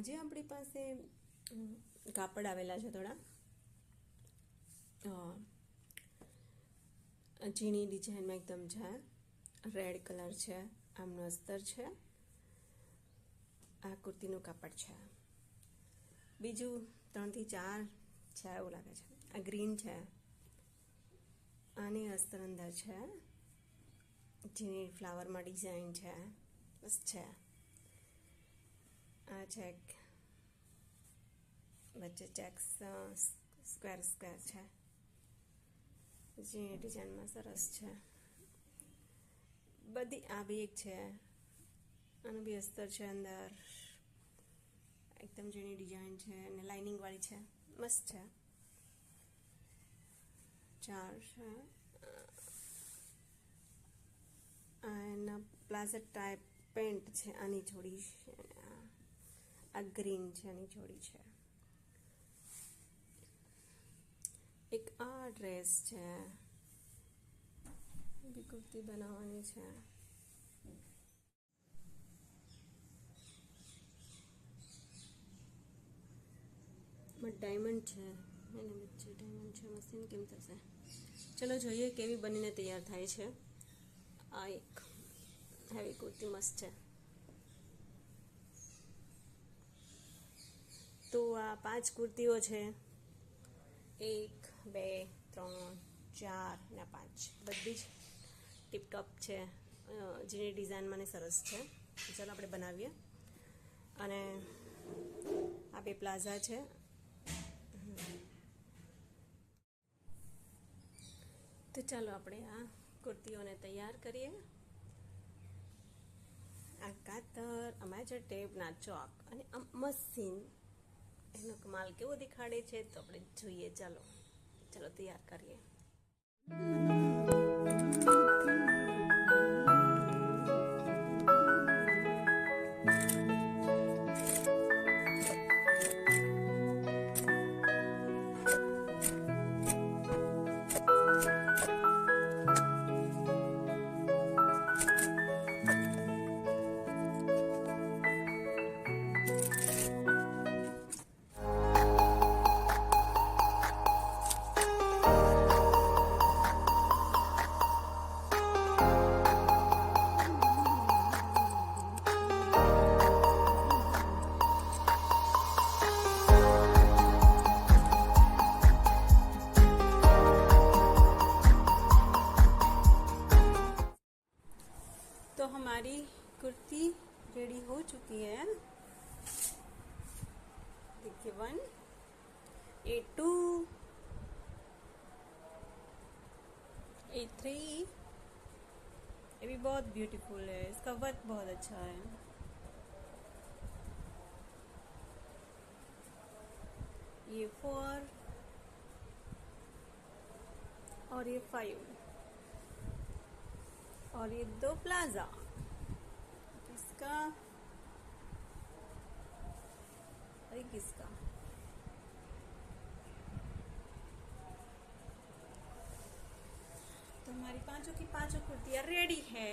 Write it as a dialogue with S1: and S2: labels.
S1: આજે આપણી પાસે કાપડ આવેલા છે થોડા ઝીણી ડિઝાઇનમાં એકદમ છે, રેડ કલર છે, આમનું અસ્તર છે, આ કુર્તીનું કાપડ છે. બીજું 3 થી 4 છે એવું લાગે છે. આ ગ્રીન છે, આની અસ્તર અંદર છે, ઝીણી ફ્લાવરમાં ડિઝાઇન છે, બસ છે. આ ચેક વચ્ચે ચેક્સ સ્ક્વેર સ્ક્વેર છે, ઝીણી ડિઝાઇનમાં સરસ છે બધી. આ બી એક છે, આનું બી અસ્તર છે, અંદર એકદમ ઝીણી ડિઝાઇન છે અને લાઇનિંગ વાળી છે, મસ્ત છે. 4 છે. એના પ્લાઝો ટાઈપ પેન્ટ છે, આની જોડી છે. આ ગ્રીન છે, આની જોડી છે. એક આ ડ્રેસ છે, બી કુર્તી બનાવવાની છે. ડાયમંડ છે, એને વચ્ચે ડાયમંડ છે. મશીન કેમ થશે? ચલો જોઈએ કેવી બનીને તૈયાર થાય છે. આ એક હેવી કુર્તી મસ્ત છે. તો આ 5 કુર્તીઓ છે, 1 2 3 4 ને 5 બધી જ ટીપટોપ છે, ઝીણી ડિઝાઇનમાં ને સરસ છે. ચાલો આપણે બનાવીએ. અને આ 2 પ્લાઝા છે. તો ચાલો આપણે આ કુર્તીઓને તૈયાર કરીએ. આ કાતર, આ મેજર ટેપ, ના ચોક અને આ મશીન એનો કમાલ કેવો દેખાડે છે તો આપણે જોઈએ. ચાલો તૈયાર કરીએ. तो हमारी कुर्ती रेडी हो चुकी है. देखिए 1 ये 2 ये 3 ये भी बहुत ब्यूटीफुल है. इसका वर्क बहुत अच्छा है. ये 4 और ये 5 और ये 2 प्लाजा. किसका अरे किसका तो हमारी 5 की 5 कुर्तियाँ रेडी है.